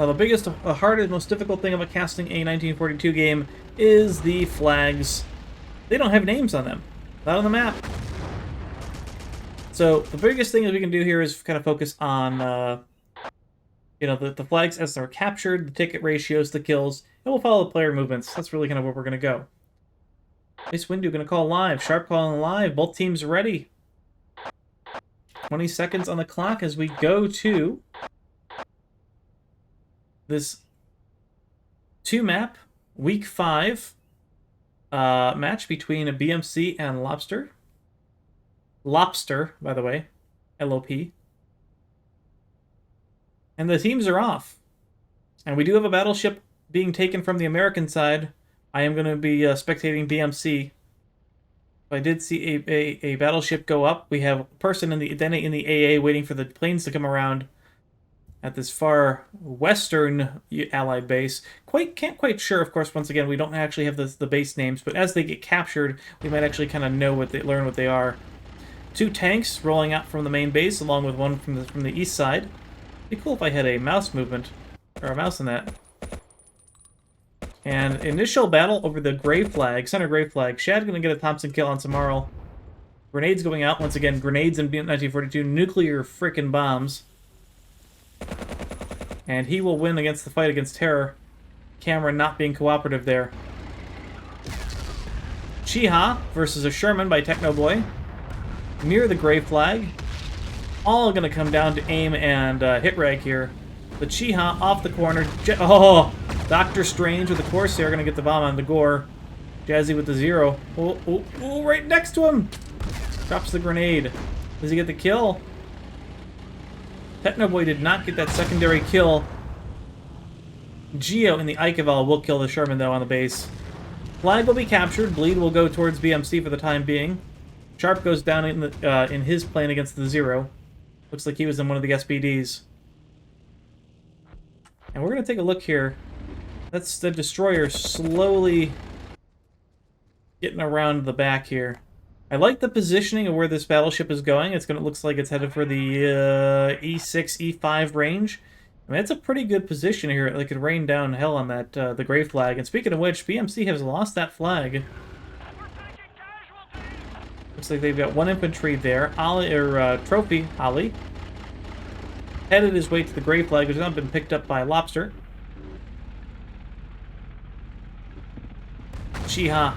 The biggest, hardest, most difficult thing about casting a 1942 game is the flags. They don't have names on them. Not on the map. So the biggest thing that we can do here is kind of focus on, you know, the flags as they're captured, the ticket ratios, the kills, and we'll follow the player movements. That's really kind of where we're going to go. Ace Windu going to call live. Sharp calling live. Both teams ready. 20 seconds on the clock as we go to this 2-map, Week 5 match between a BMC and Lobster. Lobster, by the way. LOP. And the teams are off. And we do have a battleship being taken from the American side. I am going to be spectating BMC. I did see a battleship go up. We have a person in the AA waiting for the planes to come around at this far western Allied base. Can't quite sure, of course, once again, we don't actually have the base names, but as they get captured, we might actually kind of know learn what they are. 2 tanks rolling out from the main base, along with one from the east side. It'd be cool if I had a mouse movement, or a mouse in that. And initial battle over the gray flag, center gray flag. Shad gonna get a Thompson kill on Samarl. Grenades going out, once again, grenades in 1942, nuclear frickin' bombs. And he will win against the fight against terror. Cameron not being cooperative there. Chiha versus a Sherman by Technoboy. Near the gray flag. All going to come down to aim and hit rag here. The Chiha off the corner. Doctor Strange with the Corsair going to get the bomb on the Gore. Jazzy with the 0. Oh, right next to him. Drops the grenade. Does he get the kill? Technoboy did not get that secondary kill. Geo in the Ikeval will kill the Sherman, though, on the base. Flag will be captured. Bleed will go towards BMC for the time being. Sharp goes down in his plane against the 0. Looks like he was in one of the SPDs. And we're going to take a look here. That's the destroyer slowly getting around the back here. I like the positioning of where this battleship is going. Looks like it's headed for the E6, E5 range. I mean, it's a pretty good position here. It could rain down hell on that the gray flag. And speaking of which, BMC has lost that flag. Looks like they've got 1 infantry there. Trophy Ali headed his way to the gray flag, which has not been picked up by Lobster. Chiha.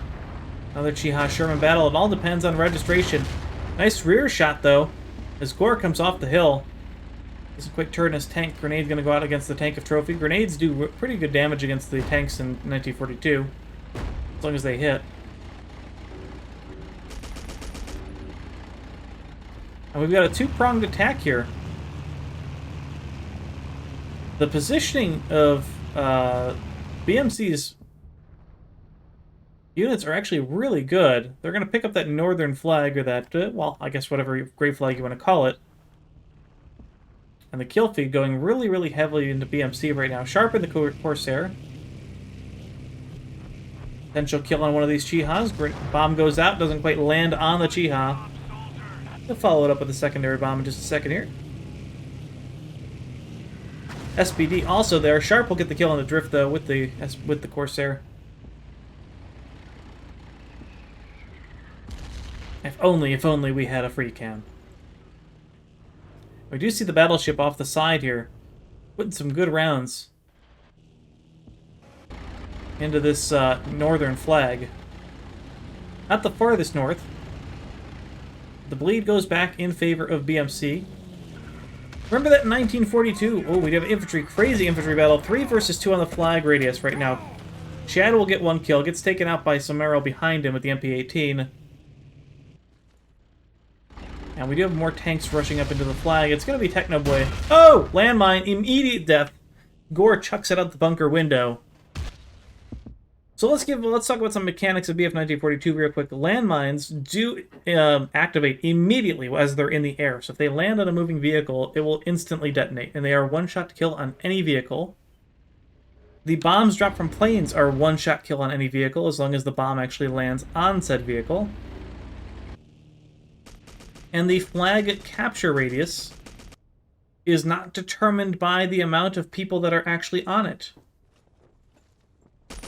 Another Chiha Sherman battle. It all depends on registration. Nice rear shot, though, as Gore comes off the hill. Doesn't quite turn his tank. Grenade's going to go out against the tank of Trophy. Grenades do pretty good damage against the tanks in 1942, as long as they hit. And we've got a 2-pronged attack here. The positioning of BMC's units are actually really good. They're going to pick up that northern flag, or that, well, I guess whatever gray flag you want to call it. And the kill feed going really, really heavily into BMC right now. Sharp in the Corsair. Potential kill on one of these Chihas. Bomb goes out, doesn't quite land on the Chiha. We'll follow it up with a secondary bomb in just a second here. SPD also there. Sharp will get the kill on the drift, though, with the Corsair. If only we had a free cam. We do see the battleship off the side here, putting some good rounds into this northern flag. Not the farthest north. The bleed goes back in favor of BMC. Remember that in 1942? Oh, we have infantry, crazy infantry battle. 3 versus 2 on the flag radius right now. Chad will get 1 kill, gets taken out by Samaro behind him with the MP-18. And we do have more tanks rushing up into the flag. It's going to be Technoboy. Oh! Landmine. Immediate death. Gore chucks it out the bunker window. So let's talk about some mechanics of BF1942 real quick. The landmines do activate immediately as they're in the air. So if they land on a moving vehicle, it will instantly detonate. And they are 1-shot kill on any vehicle. The bombs dropped from planes are 1-shot kill on any vehicle, as long as the bomb actually lands on said vehicle. And the flag capture radius is not determined by the amount of people that are actually on it.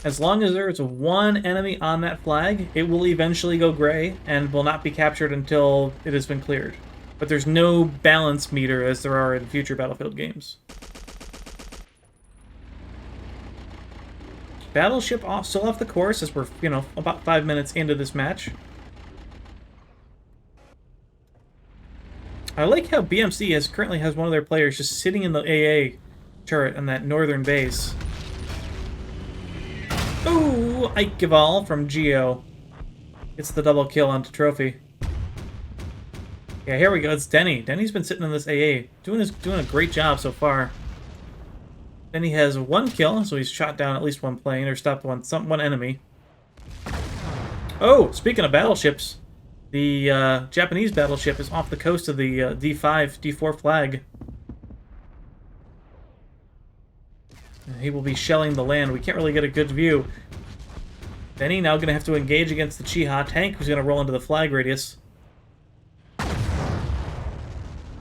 As long as there is one enemy on that flag, it will eventually go gray and will not be captured until it has been cleared. But there's no balance meter as there are in future Battlefield games. Battleship still off the course as we're, about 5 minutes into this match. I like how BMC currently has one of their players just sitting in the AA turret on that northern base. Ooh, Ikeval from Geo gets the double kill onto Trophy. Yeah, here we go. It's Denny. Denny's been sitting in this AA, doing a great job so far. Denny has 1 kill, so he's shot down at least 1 plane or stopped one enemy. Oh, speaking of battleships, the Japanese battleship is off the coast of the D5, D4 flag. He will be shelling the land. We can't really get a good view. Denny now going to have to engage against the Chiha tank, who's going to roll into the flag radius.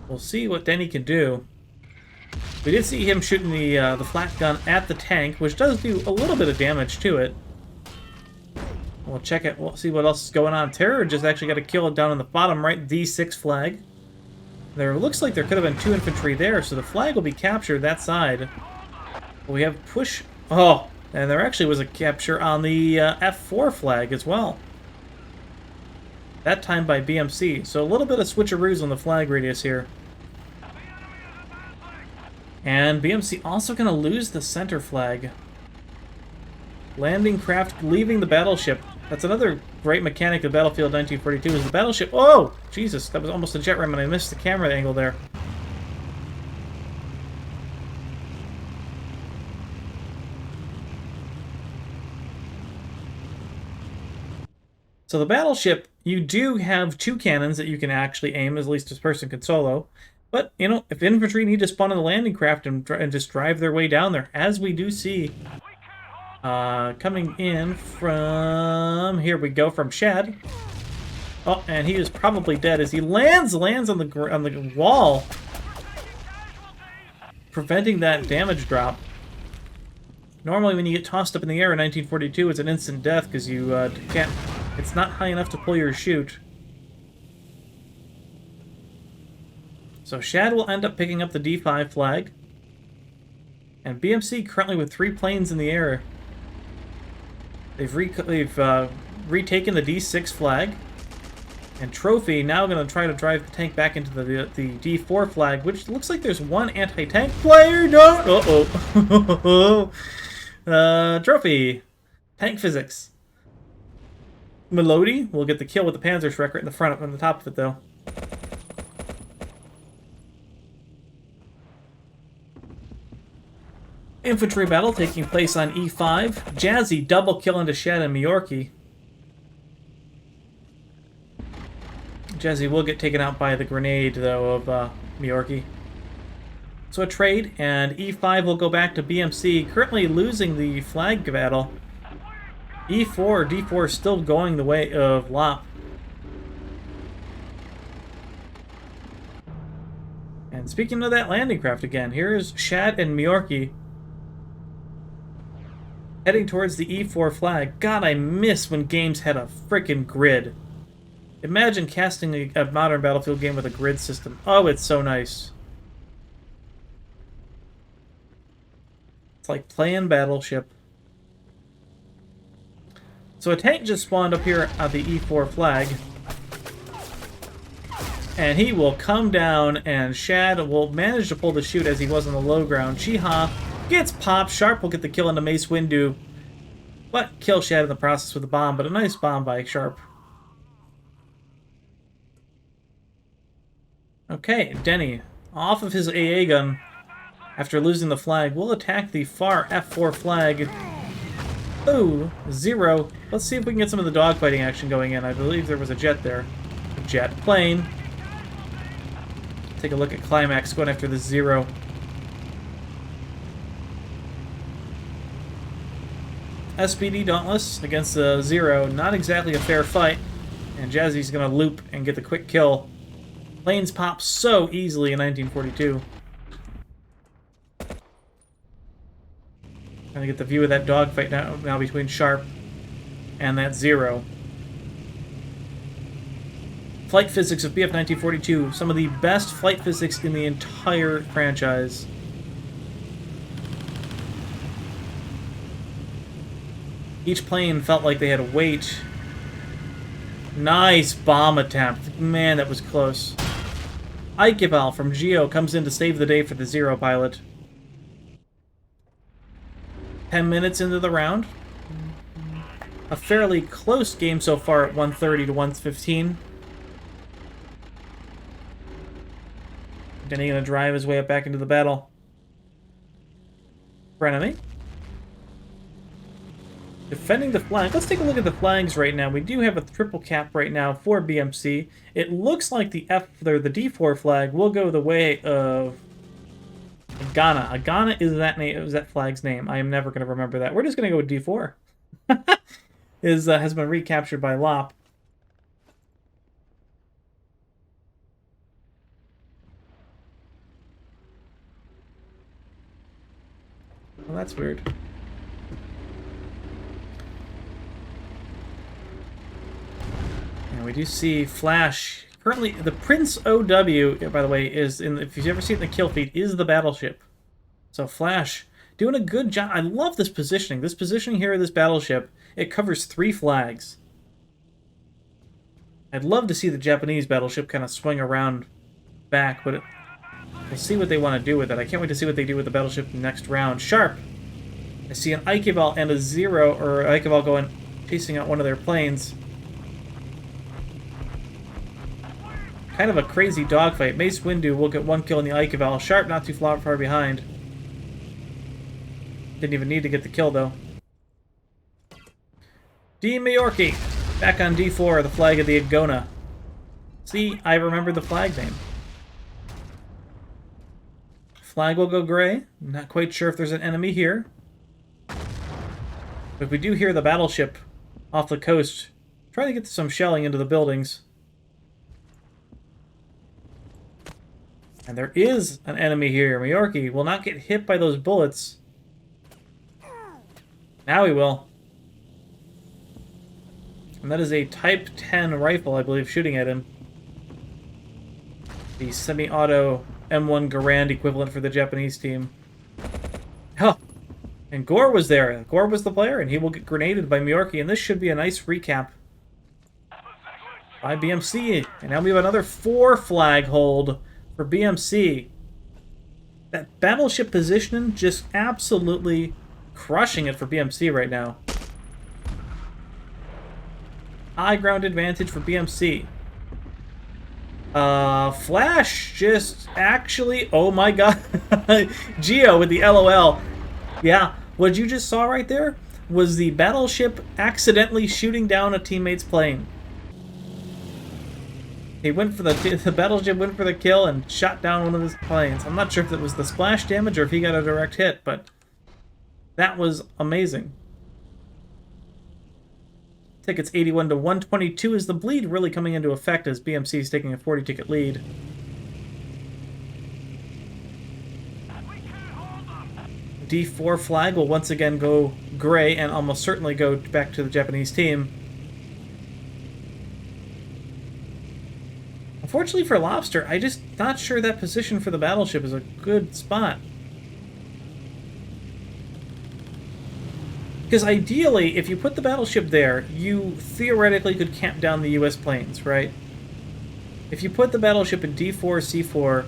We'll see what Denny can do. We did see him shooting the flat gun at the tank, which does do a little bit of damage to it. We'll check it. We'll see what else is going on. Terror just actually got a kill down on the bottom right D6 flag. There looks like there could have been 2 infantry there, so the flag will be captured that side. We have push. Oh, and there actually was a capture on the F4 flag as well. That time by BMC. So a little bit of switcheroos on the flag radius here. And BMC also going to lose the center flag. Landing craft leaving the battleship. That's another great mechanic of Battlefield 1942 is the battleship. Oh, Jesus, that was almost a jet ram and I missed the camera angle there. So the battleship, you do have 2 cannons that you can actually aim, at least this person can solo. But, if infantry need to spawn in the landing craft and just drive their way down there, as we do see coming in from, here we go, from Shad. Oh, and he is probably dead as he lands on the wall, preventing that damage drop. Normally when you get tossed up in the air in 1942, it's an instant death because you can't... It's not high enough to pull your chute. So Shad will end up picking up the D5 flag. And BMC currently with 3 planes in the air. They've retaken the D6 flag. And Trophy now going to try to drive the tank back into the D4 flag, which looks like there's 1 anti-tank player. No! Uh-oh. Trophy. Tank physics. Melody will get the kill with the Panzerschrecker in the front, on the top of it, though. Infantry battle taking place on E5. Jazzy double kill into Shad and Miyorki. Jazzy will get taken out by the grenade, though, of Miyorki. So a trade, and E5 will go back to BMC, currently losing the flag battle. E4 or D4 is still going the way of Lop. And speaking of that landing craft again, here's Shad and Miyorki heading towards the E4 flag. God, I miss when games had a frickin' grid. Imagine casting a modern Battlefield game with a grid system. Oh, it's so nice. It's like playing Battleship. So a tank just spawned up here at the E4 flag. And he will come down, and Shad will manage to pull the chute as he was on the low ground. Chiha gets popped. Sharp will get the kill into Mace Windu, but kill Shad in the process with a bomb, but a nice bomb by Sharp. Okay, Denny, off of his AA gun after losing the flag, will attack the far F4 flag. Ooh, 0. Let's see if we can get some of the dogfighting action going in. I believe there was a jet there. A jet plane. Take a look at Climax going after the 0. SPD Dauntless against the 0. Not exactly a fair fight. And Jazzy's going to loop and get the quick kill. Planes pop so easily in 1942. Trying to get the view of that dogfight now between Sharp and that Zero. Flight physics of BF1942. Some of the best flight physics in the entire franchise. Each plane felt like they had weight. Nice bomb attempt. Man, that was close. Ikeval from Geo comes in to save the day for the Zero pilot. 10 minutes into the round. A fairly close game so far at 130 to 115. Denny gonna drive his way up back into the battle. For enemy. Defending the flag. Let's take a look at the flags right now. We do have a triple cap right now for BMC. It looks like the D4 flag will go the way of Ghana. Ghana is that flag's name. I am never going to remember that. We're just going to go with D4. Has been recaptured by Lop. Well, that's weird. And we do see Flash. Currently, the Prince OW, by the way, is in. If you've ever seen the kill feed, is the battleship. So Flash doing a good job. I love this positioning. This positioning here of this battleship, it covers 3 flags. I'd love to see the Japanese battleship kind of swing around back, but we'll see what they want to do with it. I can't wait to see what they do with the battleship next round. Sharp. I see an Ikeval and a Zero, or Ikeval going chasing out one of their planes. Kind of a crazy dogfight. Mace Windu will get 1 kill in the Ikeval. Sharp not too far behind. Didn't even need to get the kill, though. D. Majorque. Back on D4, the flag of the Agona. See, I remember the flag name. Flag will go gray. Not quite sure if there's an enemy here. But we do hear the battleship off the coast trying to get some shelling into the buildings. And there is an enemy here. Majorque will not get hit by those bullets. Now he will. And that is a Type 10 rifle, I believe, shooting at him. The semi-auto M1 Garand equivalent for the Japanese team. Huh. And Gore was there. Gore was the player, and he will get grenaded by Majorque, and this should be a nice recap by BMC. And now we have another 4 flag hold for BMC. That battleship positioning just absolutely crushing it for BMC right now. High ground advantage for BMC. Flash just actually... Oh my god. Geo with the LOL. Yeah, what you just saw right there was the battleship accidentally shooting down a teammate's plane. He went for the battleship went for the kill and shot down one of his planes. I'm not sure if it was the splash damage or if he got a direct hit, but that was amazing. Tickets 81 to 122. Is the bleed really coming into effect as BMC is taking a 40-ticket lead? D4 flag will once again go gray and almost certainly go back to the Japanese team. Unfortunately for Lobster, I'm just not sure that position for the battleship is a good spot. Because ideally, if you put the battleship there, you theoretically could camp down the US planes, right? If you put the battleship in D4, C4,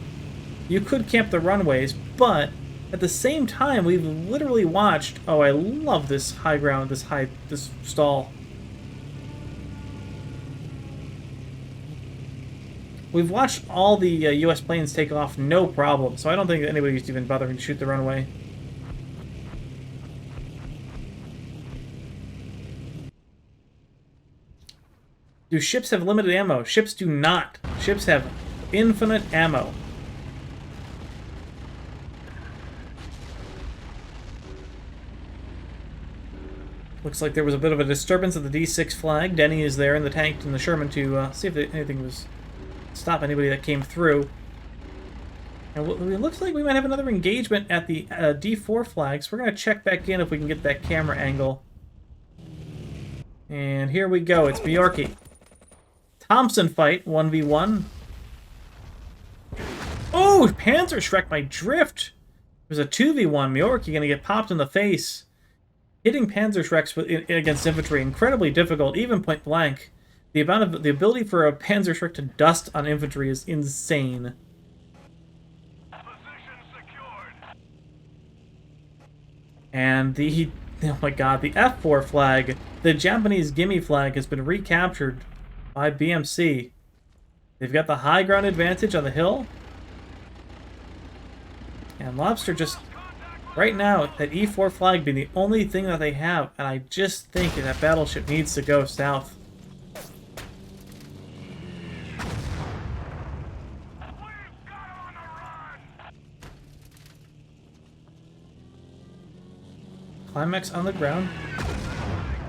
you could camp the runways, but at the same time, we've literally watched... Oh, I love this high ground, this stall. We've watched all the US planes take off no problem, so I don't think anybody's even bothering to shoot the runway. Do ships have limited ammo? Ships do not. Ships have infinite ammo. Looks like there was a bit of a disturbance at the D6 flag. Denny is there in the tank and the Sherman to see if anything was... stop anybody that came through. And it looks like we might have another engagement at the D4 flag, so we're going to check back in if we can get that camera angle. And here we go, it's Bjorky. Thompson fight, 1v1. Oh, Panzerschreck by drift! There's a 2v1, Bjorky gonna get popped in the face. Hitting Panzerschrecks against infantry, incredibly difficult, even point blank. The ability for a Panzerschreck to dust on infantry is insane. And oh my god, the F4 flag, the Japanese gimme flag, has been recaptured by BmC. They've got the high ground advantage on the hill. And Lobster just, right now, that E4 flag being the only thing that they have, and I just think that battleship needs to go south. Climax on the ground.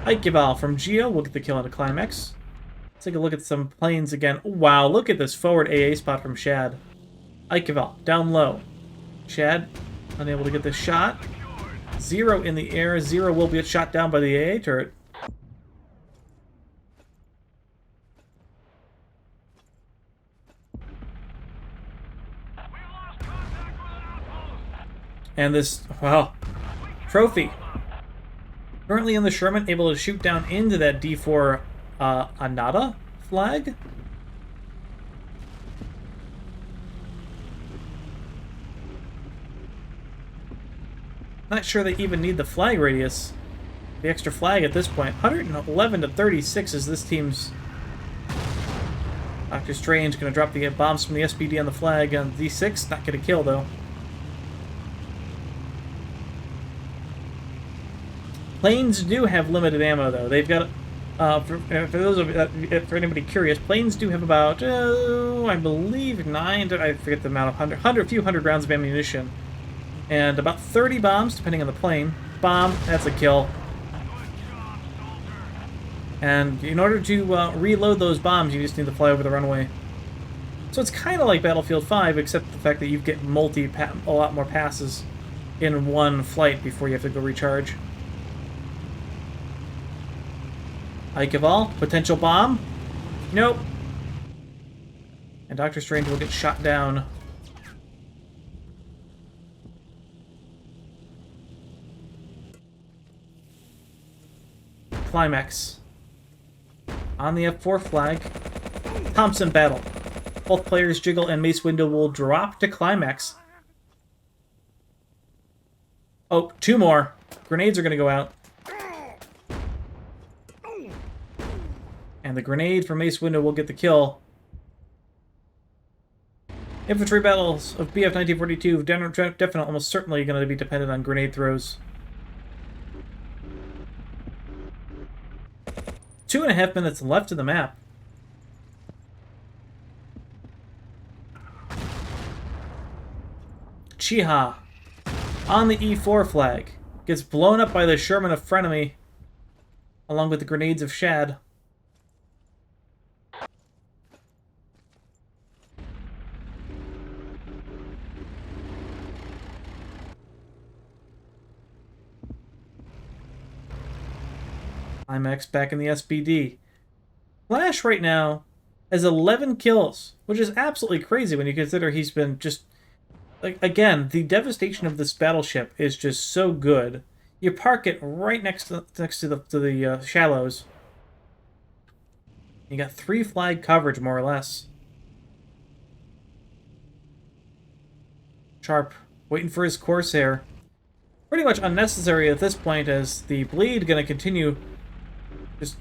Ikeval from Geo will get the kill on the Climax. Let's take a look at some planes again. Wow, look at this forward AA spot from Shad. Ikeval, down low. Shad, unable to get the shot. Zero in the air. Zero will get shot down by the AA turret. And this, wow, trophy. Currently in the Sherman, able to shoot down into that D4 Anada flag. Not sure they even need the flag radius. The extra flag at this point. 111 to 36 is this team's. Dr. Strange going to drop the bombs from the SPD on the flag on D6. Not going to kill, though. Planes do have limited ammo, though. They've got, for those of for anybody curious, planes do have about, I believe, I forget the amount of few hundred rounds of ammunition, and about 30 bombs, depending on the plane. Bomb, that's a kill. And in order to reload those bombs, you just need to fly over the runway. So it's kind of like Battlefield 5, except the fact that you get a lot more passes in one flight before you have to go recharge. Ikeval, potential bomb. Nope. And Dr. Strange will get shot down. Climax. On the F4 flag. Thompson battle. Both players jiggle and Mace Window will drop to Climax. Oh, two more. Grenades are going to go out. And the grenade from Mace Window will get the kill. Infantry battles of BF1942 definitely almost certainly going to be dependent on grenade throws. 2.5 minutes left in the map. Chiha on the E4 flag gets blown up by the Sherman of Frenemy along with the grenades of Shad. Climax back in the SPD. Flash right now has 11 kills, which is absolutely crazy when you consider he's been just... Like, again, the devastation of this battleship is just so good. You park it right next to the shallows. You got 3 flag coverage, more or less. Sharp, waiting for his Corsair. Pretty much unnecessary at this point, as the bleed going to continue just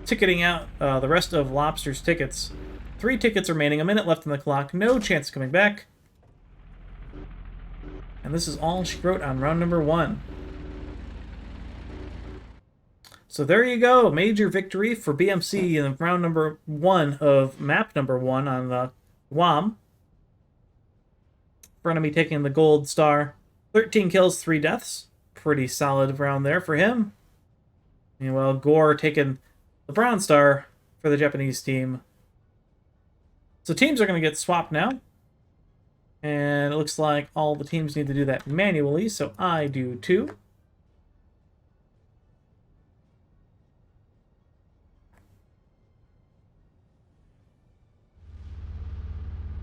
ticketing out the rest of Lobster's tickets. 3 tickets remaining, a minute left on the clock, no chance of coming back. And this is all she wrote on round number 1. So there you go, major victory for BmC in round number 1 of map number 1 on Guam. Frenemy taking the gold star. 13 kills, 3 deaths. Pretty solid round there for him. Meanwhile, Gore taking the bronze star for the Japanese team. So teams are going to get swapped now. And it looks like all the teams need to do that manually, so I do too.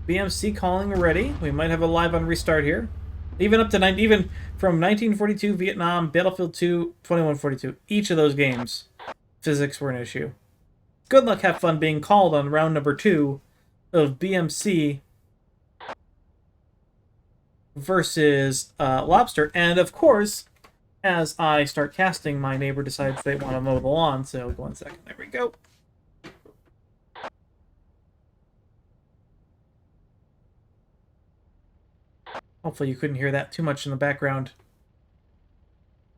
BMC calling ready. We might have a live on restart here. Even up to even from 1942, Vietnam, Battlefield 2, 2142. Each of those games, physics were an issue. Good luck, have fun being called on round number 2 of BMC versus Lobster. And of course, as I start casting, my neighbor decides they want to mow the lawn. So 1 second, there we go. Hopefully you couldn't hear that too much in the background.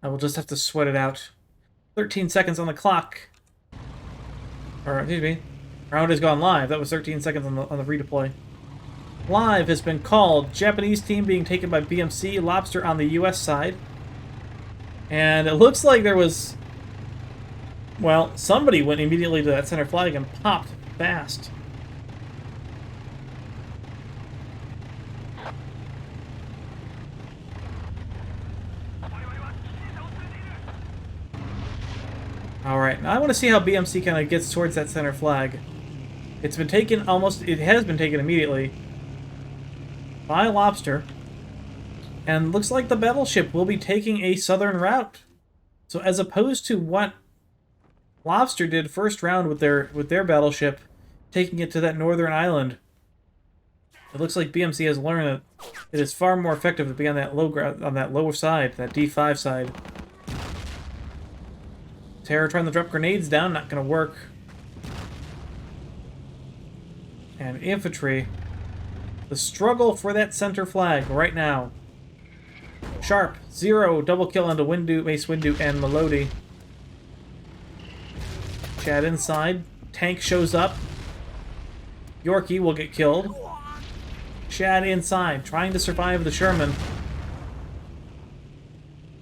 I will just have to sweat it out. 13 seconds on the clock. Or, excuse me. Round has gone live. That was 13 seconds on the redeploy. Live has been called. Japanese team being taken by BMC. Lobster on the US side. And it looks like there was... Well, somebody went immediately to that center flag and popped fast. Alright, now I want to see how BMC kind of gets towards that center flag. It's been taken almost... It has been taken immediately by Lobster. And looks like the battleship will be taking a southern route. So as opposed to what Lobster did first round with their battleship, taking it to that northern island, it looks like BMC has learned that it is far more effective to be on that lower side, that D5 side. Terror trying to drop grenades down, not going to work. And infantry, the struggle for that center flag right now. Sharp, 0, double kill onto Windu, Mace Windu, and Melody. Chad inside, tank shows up. Yorkie will get killed. Chad inside, trying to survive the Sherman.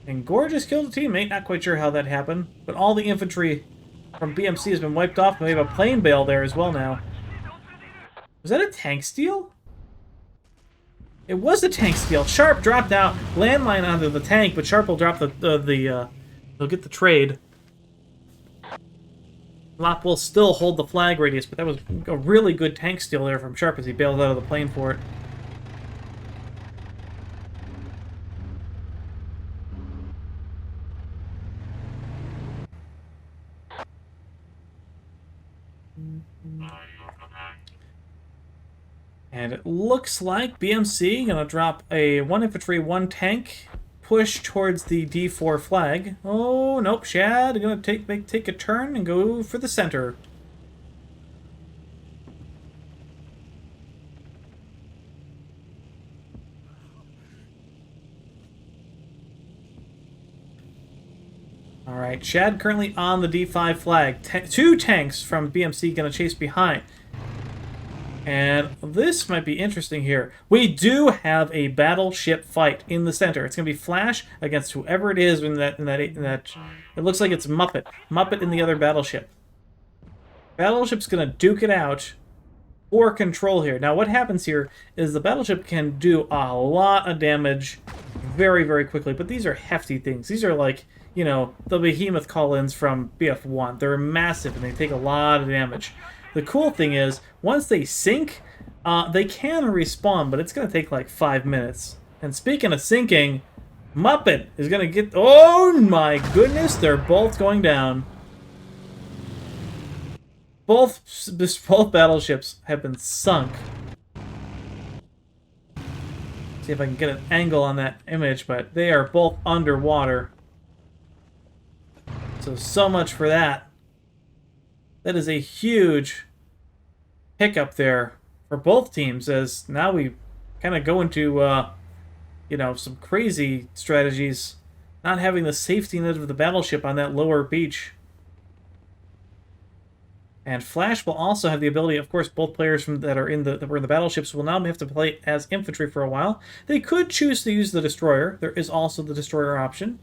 And Gorgeous killed a teammate, not quite sure how that happened. But all the infantry from BMC has been wiped off, and we have a plane bail there as well now. Was that a tank steal? It was a tank steal. Sharp dropped out, landmine onto the tank, but Sharp will drop they'll get the trade. Lop will still hold the flag radius, but that was a really good tank steal there from Sharp as he bailed out of the plane for it. And it looks like BMC gonna drop a 1 infantry, 1 tank, push towards the D4 flag. Oh nope, Shad gonna take a turn and go for the center. All right, Shad currently on the D5 flag. 2 tanks from BMC gonna chase behind. And this might be interesting here. We do have a battleship fight in the center. It's going to be Flash against whoever it is in that. It looks like it's Muppet. Muppet in the other battleship. Battleship's going to duke it out for control here. Now, what happens here is the battleship can do a lot of damage very, very quickly. But these are hefty things. These are like, you know, the behemoth call-ins from BF1. They're massive and they take a lot of damage. The cool thing is, once they sink, they can respawn, but it's going to take like 5 minutes. And speaking of sinking, Muppet is going to get... Oh my goodness, they're both going down. Both battleships have been sunk. See if I can get an angle on that image, but they are both underwater. So much for that. That is a huge hiccup there for both teams, as now we kind of go into, you know, some crazy strategies, not having the safety net of the battleship on that lower beach. And Flash will also have the ability, of course, both players that were in the battleships will now have to play as infantry for a while. They could choose to use the destroyer. There is also the destroyer option.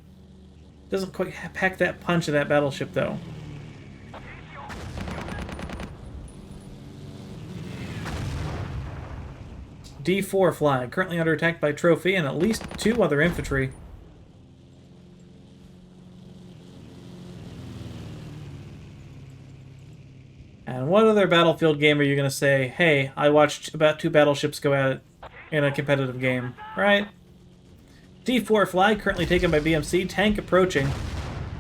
Doesn't quite pack that punch in that battleship, though. D4 flag, currently under attack by Trophy and at least 2 other infantry. And what other Battlefield game are you going to say, hey, I watched about 2 battleships go at it in a competitive game, right? D4 flag, currently taken by BmC, tank approaching.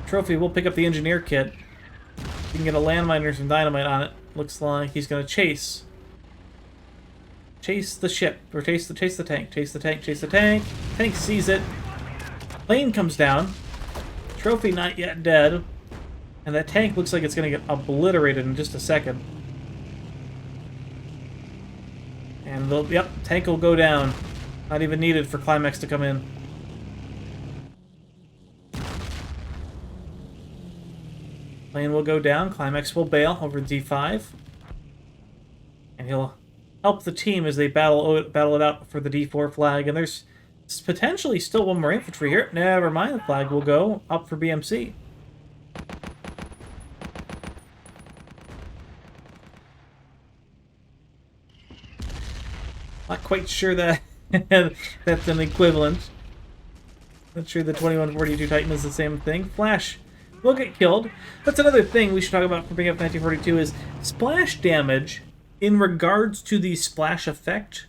Trophy will pick up the engineer kit. You can get a landmine or some dynamite on it. Looks like he's going to chase the ship, or chase the tank, chase the tank, chase the tank. Tank sees it. Plane comes down. Trophy not yet dead. And that tank looks like it's going to get obliterated in just a second. And yep, tank will go down. Not even needed for Climax to come in. Plane will go down. Climax will bail over D5. And he'll help the team as they battle it out for the D4 flag. And there's potentially still 1 more infantry here. Never mind, the flag will go up for BmC. Not quite sure that that's an equivalent. Not sure the 2142 Titan is the same thing. Flash will get killed. That's another thing we should talk about for BF1942 is splash damage in regards to the splash effect.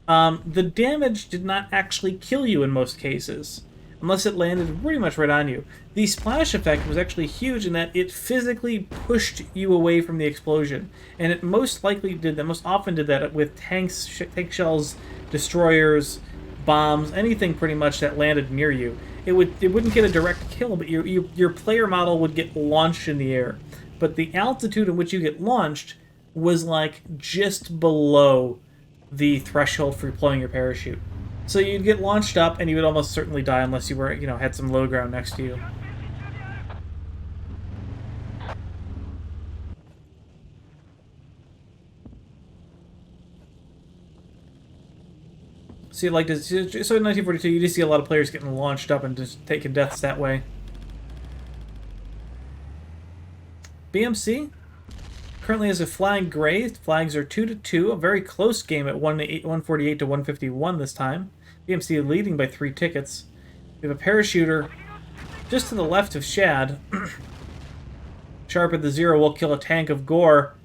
The damage did not actually kill you in most cases, unless it landed pretty much right on you. The splash effect was actually huge in that it physically pushed you away from the explosion, and it most likely did that, most often did that with tanks, tank shells, destroyers, bombs, anything pretty much that landed near you. It wouldn't get a direct kill, but your player model would get launched in the air. But the altitude in which you get launched was like just below the threshold for deploying your parachute. So you'd get launched up, and you would almost certainly die unless you were, had some low ground next to you. So in 1942, you just see a lot of players getting launched up and just taking deaths that way. BmC currently has a flag gray. Flags are 2-2, a very close game at 148 to 151 this time. BmC leading by 3 tickets. We have a parachuter just to the left of Shad. Sharp at the 0 will kill a tank of Gore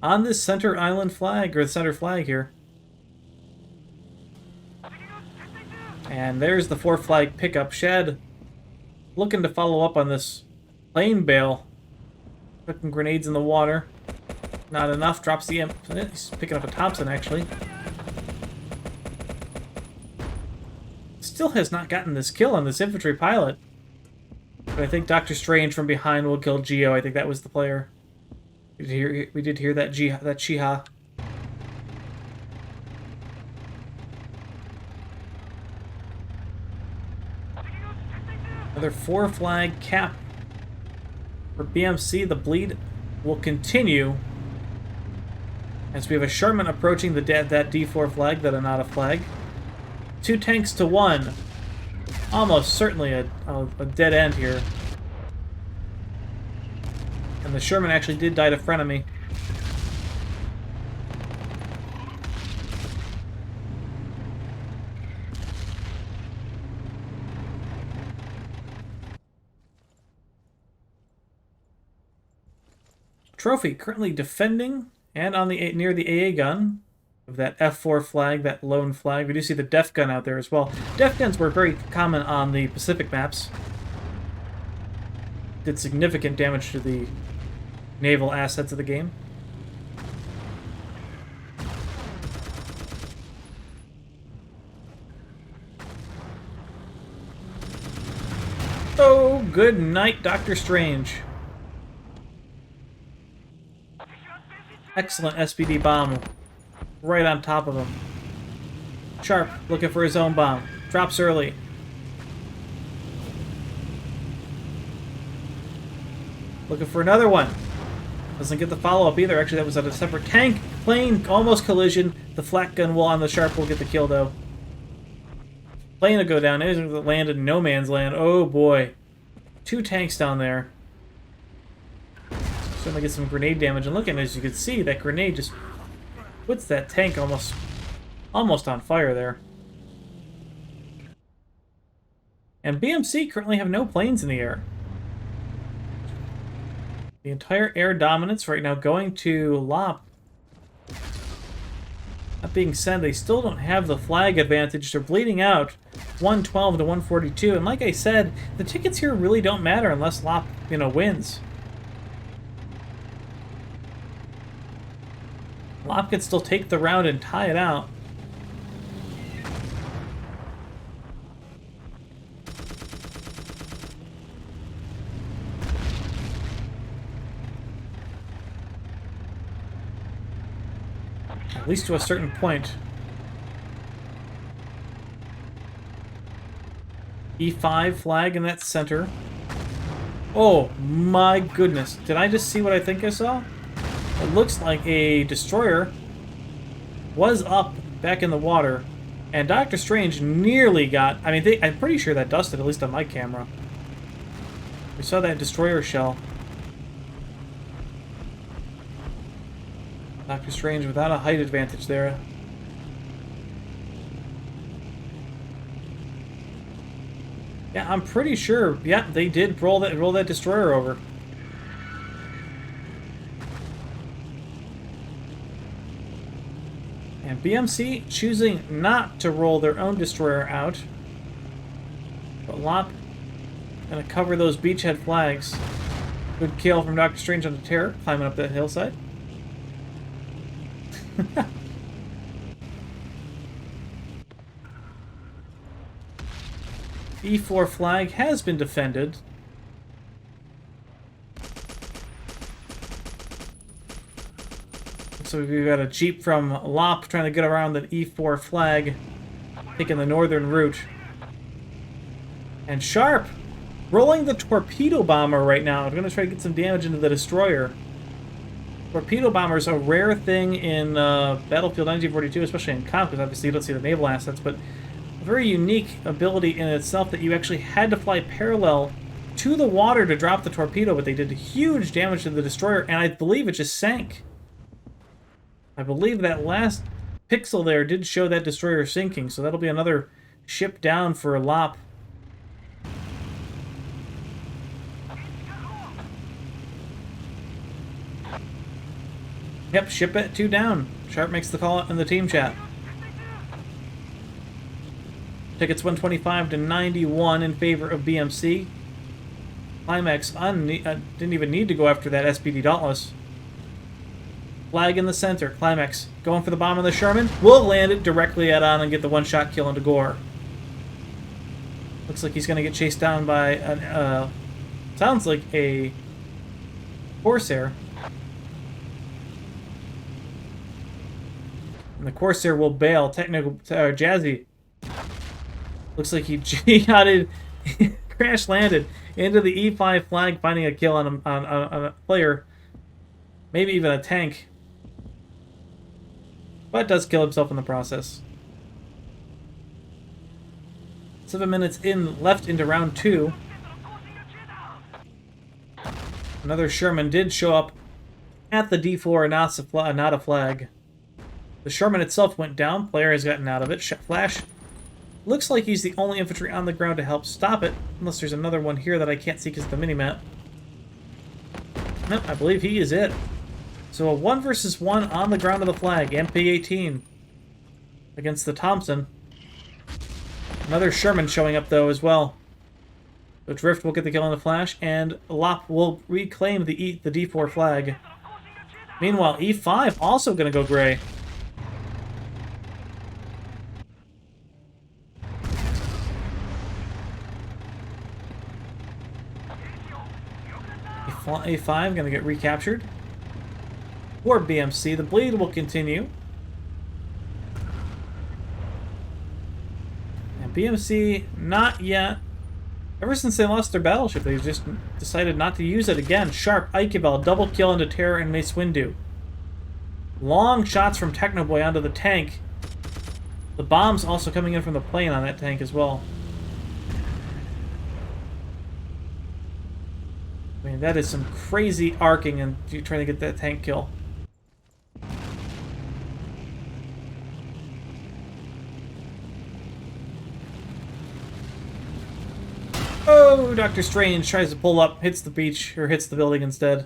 on this center island flag, or the center flag here. And there's the 4 flag pickup. Shad looking to follow up on this plane bail. Putting grenades in the water. Not enough. Drops the imp. He's picking up a Thompson, actually. Still has not gotten this kill on this infantry pilot. But I think Dr. Strange from behind will kill Geo. I think that was the player. We did hear that Chiha. Another 4 flag cap for BmC. The bleed will continue as we have a Sherman approaching that D4 flag, that Anata flag. 2 tanks to 1. Almost certainly a dead end here. And the Sherman actually did die to frenemy. Trophy currently defending and on the near the AA gun of that F4 flag, that lone flag. We do see the Def gun out there as well. Def guns were very common on the Pacific maps. Did significant damage to the naval assets of the game. Oh, good night, Dr. Strange. Excellent SPD bomb right on top of him. Sharp looking for his own bomb. Drops early. Looking for another one. Doesn't get the follow-up either. Actually, that was at a separate tank. Plane, almost collision. The flak gun will on the Sharp will get the kill, though. Plane will go down. It landed in no man's land. Oh, boy. 2 tanks down there. Certainly get some grenade damage. And looking, as you can see, that grenade just puts that tank almost Almost on fire there. And BMC currently have no planes in the air. The entire air dominance right now going to LOP. That being said, they still don't have the flag advantage. They're bleeding out 112 to 142. And like I said, the tickets here really don't matter unless LOP, wins. LOP can still take the round and tie it out. At least to a certain point. E5 flag in that center. Oh my goodness. Did I just see what I think I saw? It looks like a destroyer was up back in the water, and Doctor Strange nearly got... I'm pretty sure that dusted, at least on my camera. We saw that destroyer shell. Doctor Strange without a height advantage there. Yeah, I'm pretty sure. Yeah, they did roll that destroyer over. And BMC choosing not to roll their own destroyer out. But LOP gonna cover those beachhead flags. Good kill from Doctor Strange on the Terror, climbing up that hillside. E4 flag has been defended. So we've got a jeep from LOP trying to get around the E4 flag, taking the northern route. And Sharp rolling the torpedo bomber right now. I'm going to try to get some damage into the destroyer. Torpedo bomber is a rare thing in Battlefield 1942, especially in comp, because obviously you don't see the naval assets, but a very unique ability in itself that you actually had to fly parallel to the water to drop the torpedo, but they did huge damage to the destroyer, and I believe it just sank. I believe that last pixel there did show that destroyer sinking, so that'll be another ship down for LOP. Yep, ship at 2 down. Sharp makes the call in the team chat. Tickets 125 to 91 in favor of BMC. Climax didn't even need to go after that SPD Dauntless. Flag in the center. Climax going for the bomb on the Sherman. Will land it directly head on and get the one-shot kill into Gore. Looks like he's going to get chased down by an, sounds like a Corsair. And the Corsair will bail. Jazzy. Looks like he jihaded, crash landed into the E5 flag, finding a kill on a player. Maybe even a tank. But does kill himself in the process. 7 minutes left into round 2. Another Sherman did show up at the D4 and not a flag. The Sherman itself went down. Player has gotten out of it. Flash looks like he's the only infantry on the ground to help stop it. Unless there's another one here that I can't see because of the minimap. Nope, I believe he is it. So a 1 versus 1 on the ground of the flag. MP-18 against the Thompson. Another Sherman showing up, though, as well. So Drift will get the kill on the Flash, and LOP will reclaim the D4 flag. Meanwhile, E5 also going to go gray. A5 going to get recaptured. For BMC, the bleed will continue. And BMC, not yet. Ever since they lost their battleship, they've just decided not to use it again. Sharp, Ikevel, double kill into Terror and Mace Windu. Long shots from Technoboy onto the tank. The bombs also coming in from the plane on that tank as well. I mean, that is some crazy arcing and trying to get that tank kill. Oh, Doctor Strange tries to pull up, hits the beach, or hits the building instead.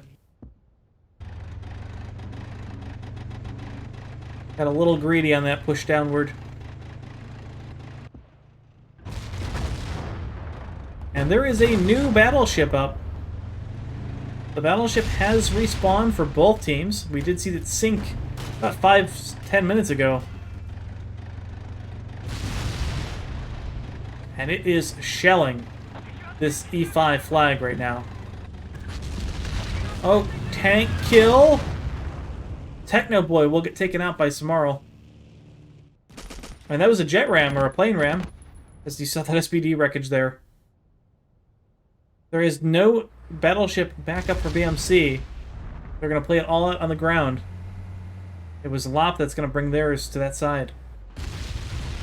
Got a little greedy on that push downward. And there is a new battleship up. The battleship has respawned for both teams. We did see it sink about 5-10 minutes ago. And it is shelling this E5 flag right now. Oh, tank kill! Techno Boy will get taken out by Samaro. And that was a jet ram, or a plane ram. As you saw that SPD wreckage there. There is no battleship backup for BMC. They're going to play it all out on the ground. It was LOP that's going to bring theirs to that side.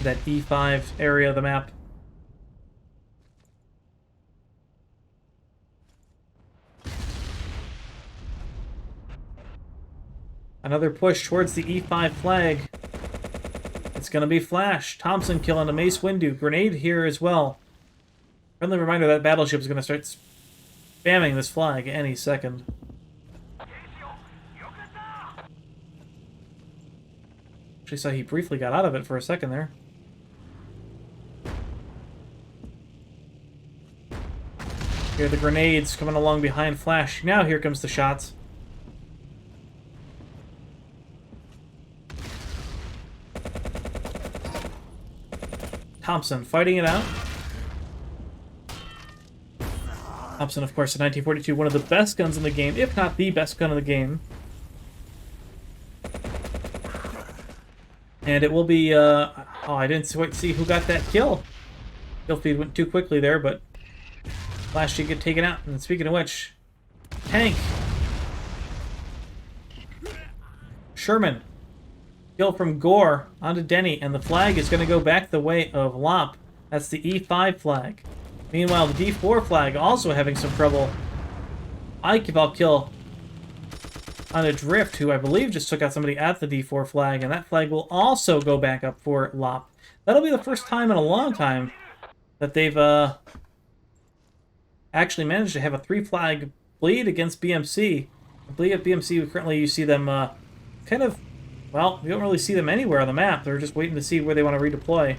That E5 area of the map. Another push towards the E5 flag. It's going to be Flash. Thompson killing a Mace Windu. Grenade here as well. Friendly reminder that battleship is going to start spamming this flag any second. Actually saw he briefly got out of it for a second there. Here are the grenades coming along behind Flash. Now here comes the shots. Thompson fighting it out. Thompson, of course, in 1942, one of the best guns in the game, if not the best gun in the game. And it will be, oh, I didn't quite see who got that kill. Kill feed went too quickly there, but Flash should get taken out. And speaking of which, tank. Sherman. Kill from Gore onto Denny, and the flag is going to go back the way of LOP. That's the E5 flag. Meanwhile, the D4 flag also having some trouble. Kiev kill on a Drift, who I believe just took out somebody at the D4 flag, and that flag will also go back up for LOP. That'll be the first time in a long time that they've actually managed to have a 3-flag bleed against BMC. I believe at BMC, currently you see them kind of, well, you don't really see them anywhere on the map. They're just waiting to see where they want to redeploy.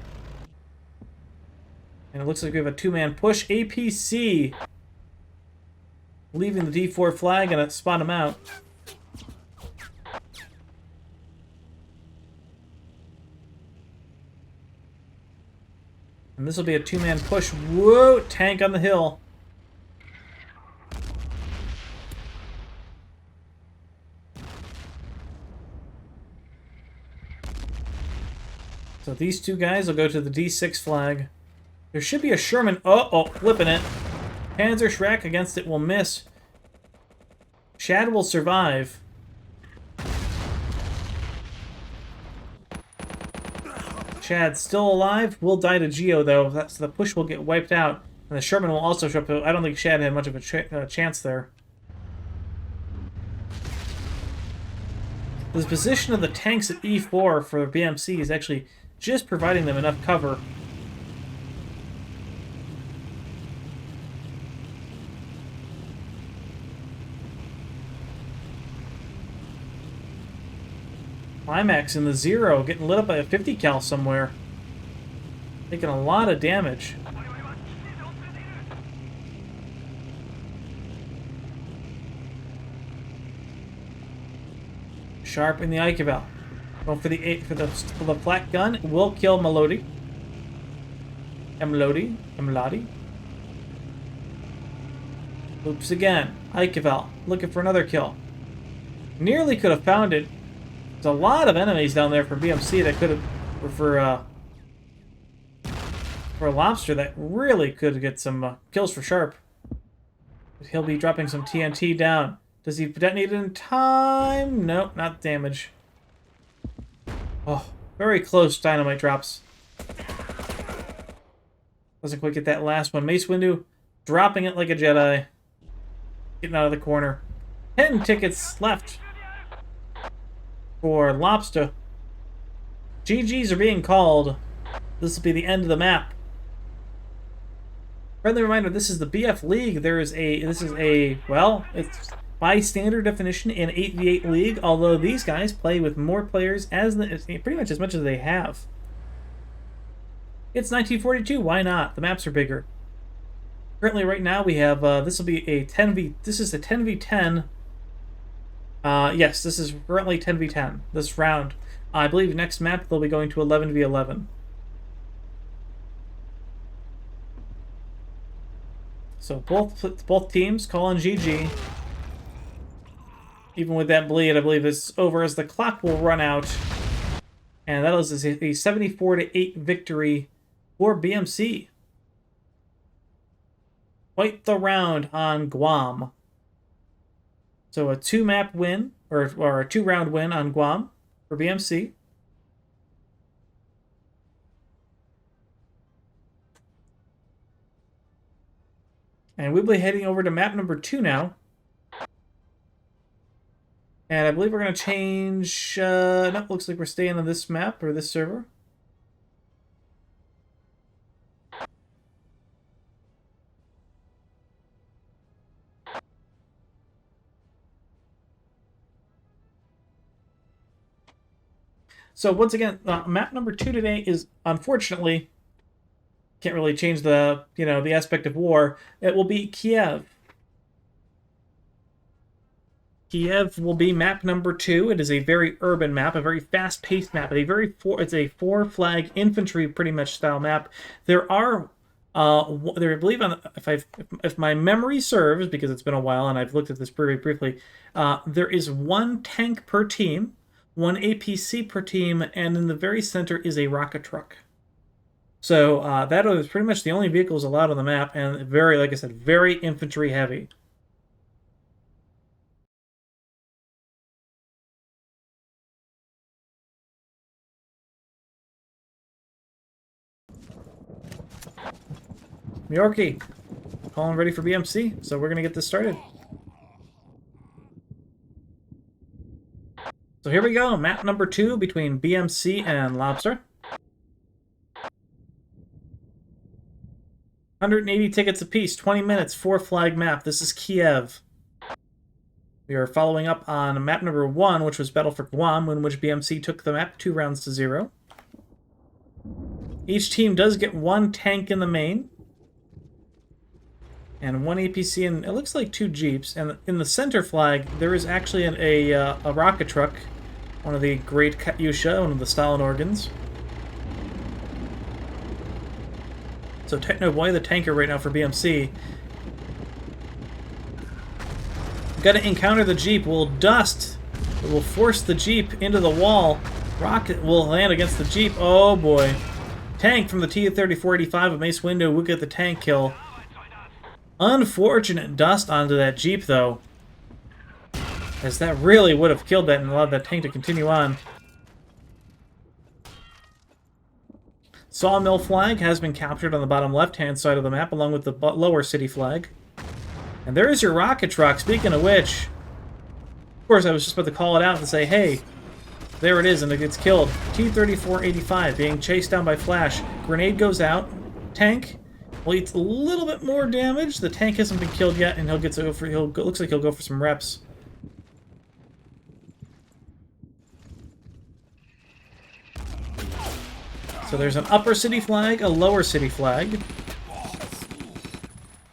And it looks like we have a 2-man push. APC leaving the D4 flag and spot him out. And this will be a 2-man push. Whoa! Tank on the hill. So these two guys will go to the D6 flag. There should be a Sherman. Oh, flipping it. Panzer Shrek against it will miss. Chad will survive. Chad still alive. Will die to Geo, though. That's the push will get wiped out. And the Sherman will also show up. I don't think Chad had much of a chance there. The position of the tanks at E4 for BMC is actually just providing them enough cover. Climax in the 0, getting lit up by a 50 cal somewhere. Taking a lot of damage. Sharp in the Ikeval. Going for the flak gun. It will kill Melody. Emlodi. Oops again. Ikeval looking for another kill. Nearly could have found it. There's a lot of enemies down there for BMC that could have, or for Lobster that really could get some kills for Sharp. But he'll be dropping some TNT down. Does he detonate it in time? Nope, not damage. Oh, very close dynamite drops. Doesn't quite get that last one. Mace Windu dropping it like a Jedi. Getting out of the corner. 10 tickets left for Lobster. GGs are being called. This will be the end of the map. Friendly reminder, this is the BF League. This is a, well, it's by standard definition an 8v8 league, although these guys play with more players pretty much as much as they have. It's 1942, why not? The maps are bigger. Currently, right now, we have, this is a 10v10. Yes, this is currently 10v10, this round. I believe next map they'll be going to 11v11. So both teams calling GG. Even with that bleed, I believe it's over as the clock will run out. And that is a 74-8 victory for BMC. Quite the round on Guam. So a 2-map win, or a 2-round win on Guam for BMC. And we'll be heading over to map number 2 now. And I believe we're going to change... no, looks like we're staying on this map, or this server. So once again, map number 2 today is, unfortunately, can't really change the, the aspect of war. It will be Kiev. Kiev will be map number 2. It is a very urban map, a very fast-paced map. It's a 4-flag infantry pretty much style map. There are, I believe, if my memory serves, because it's been a while and I've looked at this very briefly, there is 1 tank per team, 1 APC per team, and in the very center is a rocket truck. So that is pretty much the only vehicles allowed on the map, and very, like I said, very infantry heavy. Yorkie, calling ready for BMC, so we're going to get this started. So here we go, map number 2 between BMC and Lobster. 180 tickets apiece, 20 minutes, 4-flag map. This is Kiev. We are following up on map number 1, which was Battle for Guam, in which BMC took the map 2 rounds to 0. Each team does get 1 tank in the main, and 1 APC, and it looks like 2 Jeeps. And in the center flag, there is actually a rocket truck, one of the great Katyusha, one of the Stalin organs. So Techno Boy, the tanker right now for BMC. Got to encounter the Jeep. Will dust. It will force the Jeep into the wall. Rocket will land against the Jeep. Oh boy. Tank from the T-3485 of Mace Windu will get the tank kill. Unfortunate dust onto that Jeep though, as that really would have killed that and allowed that tank to continue on. Sawmill flag has been captured on the bottom left-hand side of the map, along with the lower city flag. And there is your rocket truck, speaking of which. Of course, I was just about to call it out and say, hey, there it is, and it gets killed. T-3485 being chased down by Flash. Grenade goes out. Tank, well, it's a little bit more damage. The tank hasn't been killed yet, and looks like he'll go for some reps. So there's an upper city flag, a lower city flag.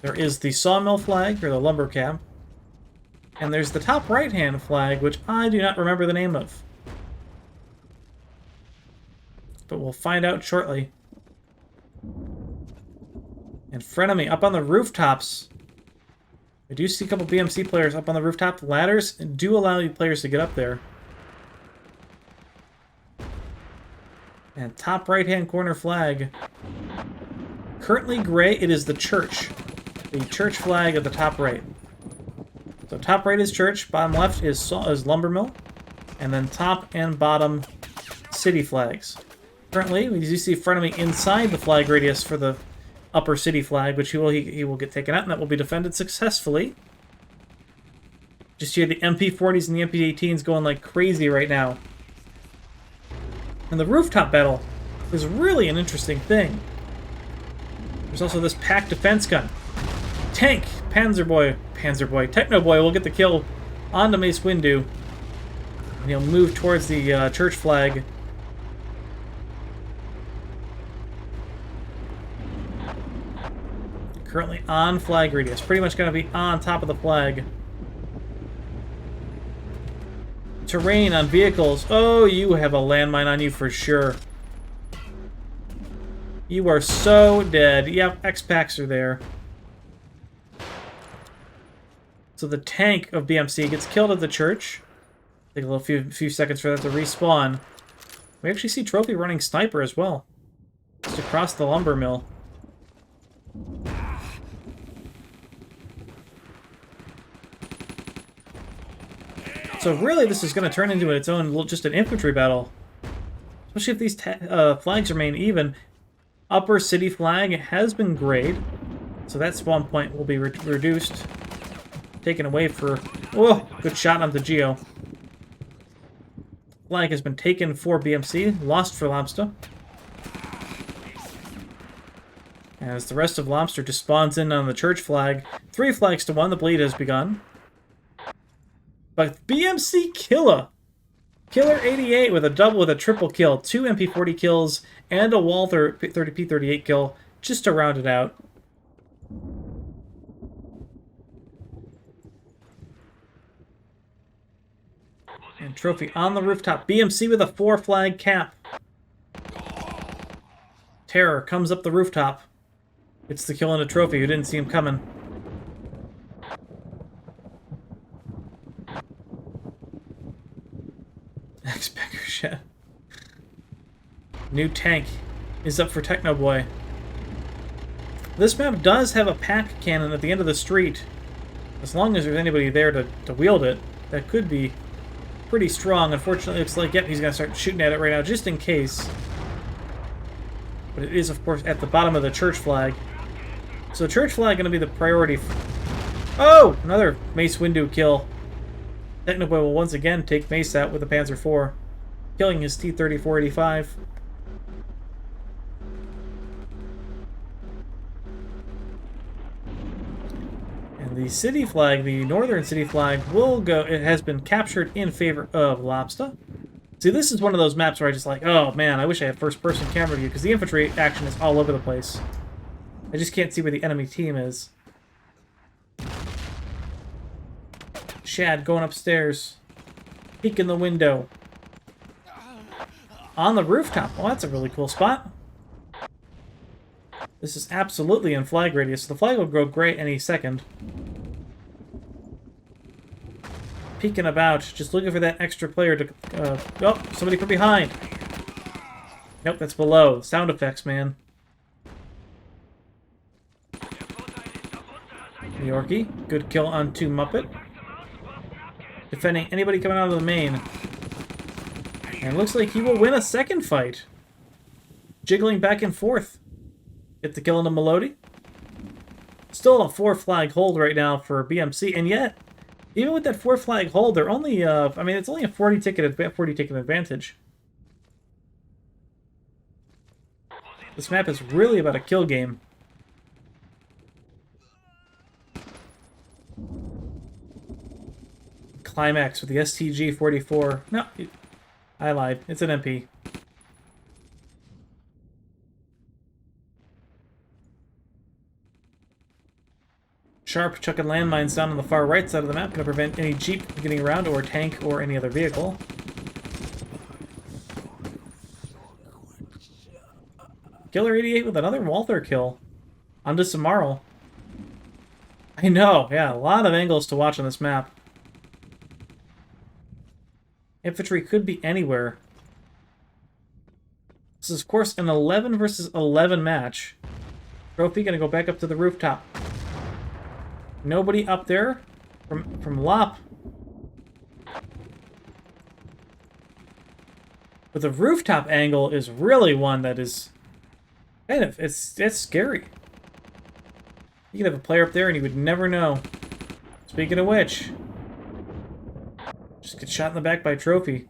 There is the sawmill flag, or the lumber camp. And there's the top right-hand flag, which I do not remember the name of. But we'll find out shortly. And frenemy up on the rooftops. I do see a couple BMC players up on the rooftop. Ladders do allow you players to get up there. And top right-hand corner flag. Currently gray, it is the church. The church flag at the top right. So top right is church, bottom left is lumber mill, and then top and bottom city flags. Currently, we do see frenemy inside the flag radius for the upper city flag, which he will get taken out, and that will be defended successfully. Just hear the MP40s and the MP18s going like crazy right now. And the rooftop battle is really an interesting thing. There's also this pack defense gun. Tank! Panzer Boy, Techno Boy will get the kill onto Mace Windu. And he'll move towards the church flag. Currently on flag radius. Pretty much going to be on top of the flag. Terrain on vehicles. Oh, you have a landmine on you for sure. You are so dead. Yep, X-Packs are there. So the tank of BMC gets killed at the church. Take a little few seconds for that to respawn. We actually see Trophy running sniper as well. Just across the lumber mill. So really this is going to turn into its own, just an infantry battle. Especially if these flags remain even. Upper city flag has been grayed. So that spawn point will be reduced. Taken away for... Oh, good shot on the Geo. Flag has been taken for BMC, lost for Lobster. As the rest of Lobster just spawns in on the church flag. 3 flags to 1, the bleed has begun. But BMC Killer 88 with a triple kill, 2 MP40 kills, and a Walther P38 kill, just to round it out. And Trophy on the rooftop. BMC with a 4 flag cap. Terror comes up the rooftop. It's the kill on a Trophy who didn't see him coming. X-Packer shit. New tank is up for Techno Boy. This map does have a pack cannon at the end of the street. As long as there's anybody there to wield it, that could be pretty strong. Unfortunately, it looks like, yep, he's going to start shooting at it right now, just in case. But it is, of course, at the bottom of the church flag. So the church flag going to be the priority. Oh! Another Mace Windu kill. Technoboy will once again take Mace out with the Panzer IV, killing his T-3485. And the city flag, the northern city flag, will go. It has been captured in favor of Lobster. See, this is one of those maps where I just like, oh man, I wish I had first-person camera view, because the infantry action is all over the place. I just can't see where the enemy team is. Shad going upstairs. Peek in the window. On the rooftop. Oh, that's a really cool spot. This is absolutely in flag radius, so the flag will go gray any second. Peeking about, just looking for that extra player to... oh, somebody from behind. Nope, that's below. Sound effects, man. Yorkie, good kill on 2 Muppet. Defending anybody coming out of the main. And it looks like he will win a second fight. Jiggling back and forth. Get the kill into Melody. Still a 4 flag hold right now for BMC, and yet, even with that 4 flag hold, they're only, I mean, it's only a 40 ticket advantage. This map is really about a kill game. Climax with the STG-44. No, I lied. It's an MP. Sharp chucking landmines down on the far right side of the map, going to prevent any Jeep from getting around, or tank, or any other vehicle. Killer 88 with another Walther kill. On to Samaro. I know, yeah, a lot of angles to watch on this map. Infantry could be anywhere. This is, of course, an 11 versus 11 match. Trophy gonna go back up to the rooftop. Nobody up there from Lop. But the rooftop angle is really one that is kind of, it's scary. You could have a player up there and you would never know. Speaking of which, just get shot in the back by Trophy.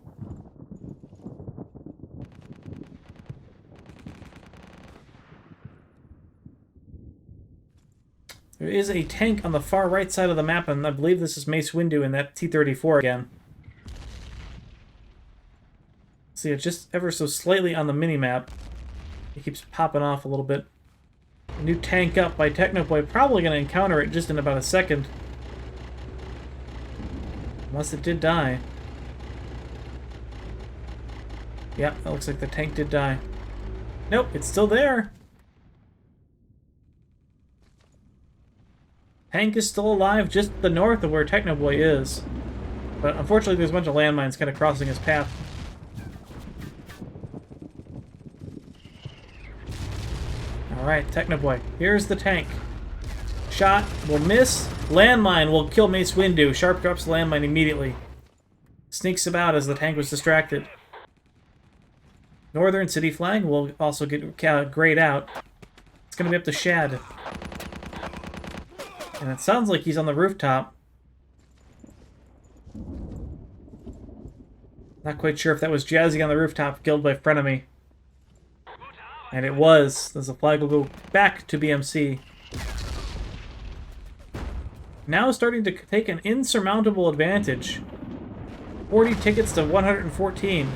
There is a tank on the far right side of the map, and I believe this is Mace Windu and that T-34 again. See, it's just ever so slightly on the mini-map. It keeps popping off a little bit. A new tank up by Technoboy. Probably going to encounter it just in about a second. Unless it did die. Yeah, that looks like the tank did die. Nope, it's still there. Tank is still alive just to the north of where Technoboy is. But unfortunately there's a bunch of landmines kind of crossing his path. Alright, Technoboy. Here's the tank. Shot will miss. Landmine will kill Mace Windu. Sharp drops the landmine immediately. Sneaks about as the tank was distracted. Northern city flag will also get grayed out. It's going to be up to Shad. And it sounds like he's on the rooftop. Not quite sure if that was Jazzy on the rooftop, killed by Frenemy. And it was. As the flag will go back to BMC. Now starting to take an insurmountable advantage. 40 tickets to 114.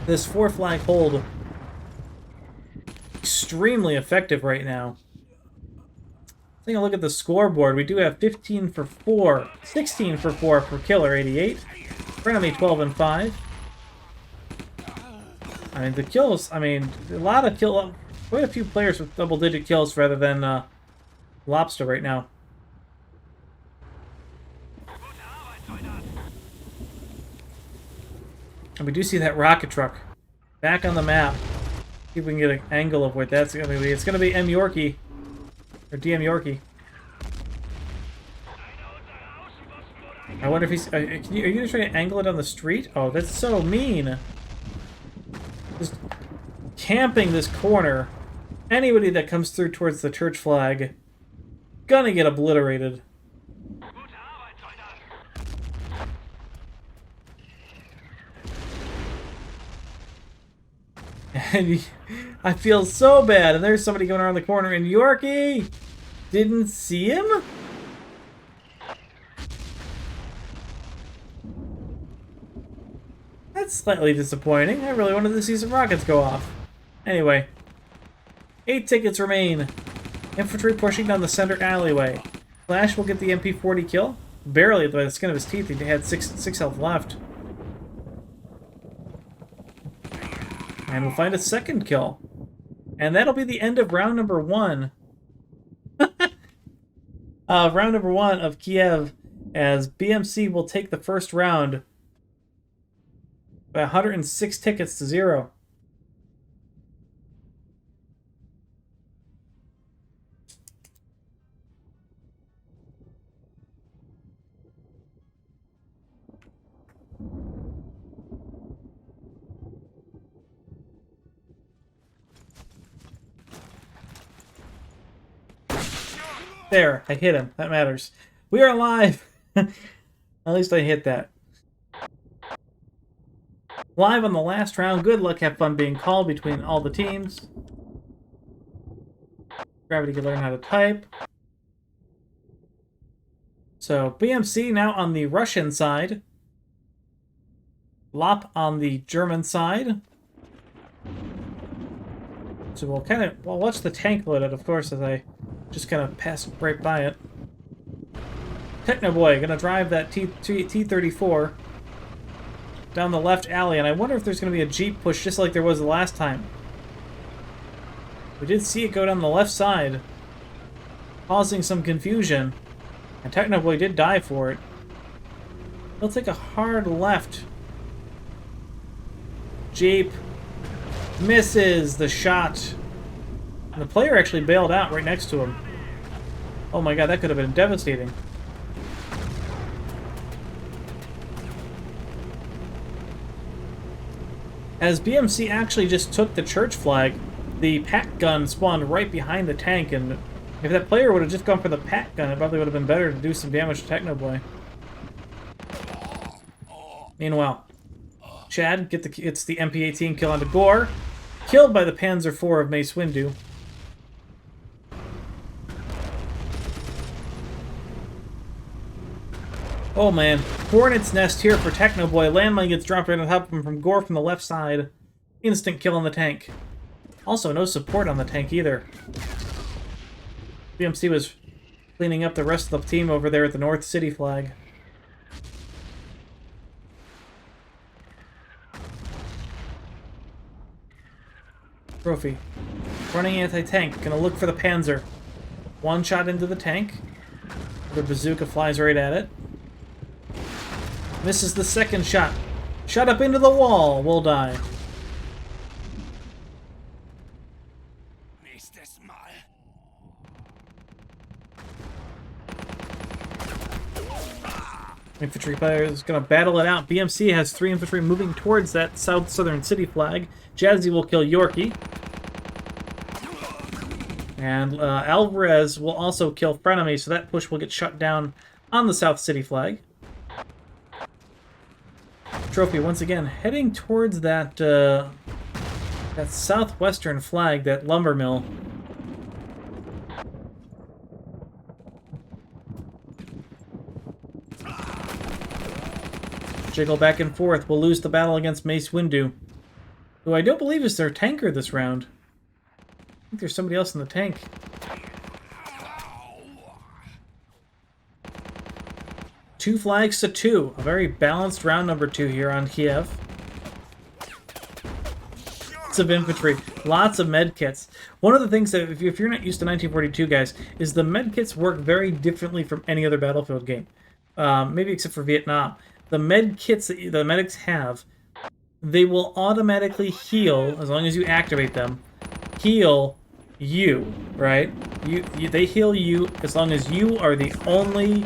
This 4-flag hold. Extremely effective right now. Taking a look at the scoreboard, we do have 15 for 4, 16 for 4 for Killer 88. Frenemy 12 and 5. I mean, the kills, a lot of kill, quite a few players with double-digit kills rather than Lobster right now. And we do see that rocket truck back on the map. See if we can get an angle of what that's going to be. It's going to be M. Yorkie. Or DM Yorkie. I wonder if he's... are you going to try to angle it on the street? Oh, that's so mean. Just camping this corner. Anybody that comes through towards the church flag, gonna get obliterated. And I feel so bad. And there's somebody going around the corner, and Yorkie didn't see him? That's slightly disappointing. I really wanted to see some rockets go off. Anyway, 8 tickets remain. Infantry pushing down the center alleyway. Flash will get the MP40 kill. Barely by the skin of his teeth. He had 6 health left. And we'll find a second kill. And that'll be the end of round number 1. Round number 1 of Kiev, as BMC will take the first round by 106 tickets to 0. There, I hit him. That matters. We are live! At least I hit that. Live on the last round. Good luck, have fun being called between all the teams. Gravity can learn how to type. So, BMC now on the Russian side. Lop on the German side. So we'll watch the tank load out, of course, as I just kind of pass right by it. Technoboy gonna drive that T-34 down the left alley, and I wonder if there's gonna be a Jeep push just like there was the last time. We did see it go down the left side, causing some confusion, and Technoboy did die for it. He'll take a hard left. Jeep misses the shot. And the player actually bailed out right next to him. Oh my god, that could have been devastating. As BMC actually just took the church flag, the pack gun spawned right behind the tank, and if that player would have just gone for the pack gun, it probably would have been better to do some damage to Technoboy. Meanwhile, Chad gets the MP18 kill onto Gore, killed by the Panzer IV of Mace Windu. Oh man, Hornet's Nest here for Technoboy. Landmine gets dropped right on top of him from Gore from the left side. Instant kill on the tank. Also, no support on the tank either. BmC was cleaning up the rest of the team over there at the North City flag. Trophy. Running anti-tank. Gonna look for the Panzer. One shot into the tank. The bazooka flies right at it. Misses the second shot. Shot up into the wall. Will die. Infantry player is going to battle it out. BmC has 3 infantry moving towards that southern city flag. Jazzy will kill Yorkie. And Alvarez will also kill Frenemy, so that push will get shut down on the south city flag. Trophy, once again, heading towards that, that southwestern flag, that lumber mill. Jiggle back and forth. We'll lose the battle against Mace Windu, who I don't believe is their tanker this round. I think there's somebody else in the tank. Two flags to 2. A very balanced round number 2 here on Kiev. Lots of infantry. Lots of medkits. One of the things that, if you're not used to 1942, guys, is the medkits work very differently from any other Battlefield game. Maybe except for Vietnam. The med kits that the medics have, they will automatically heal, as long as you activate them, heal you, right? They heal you as long as you are the only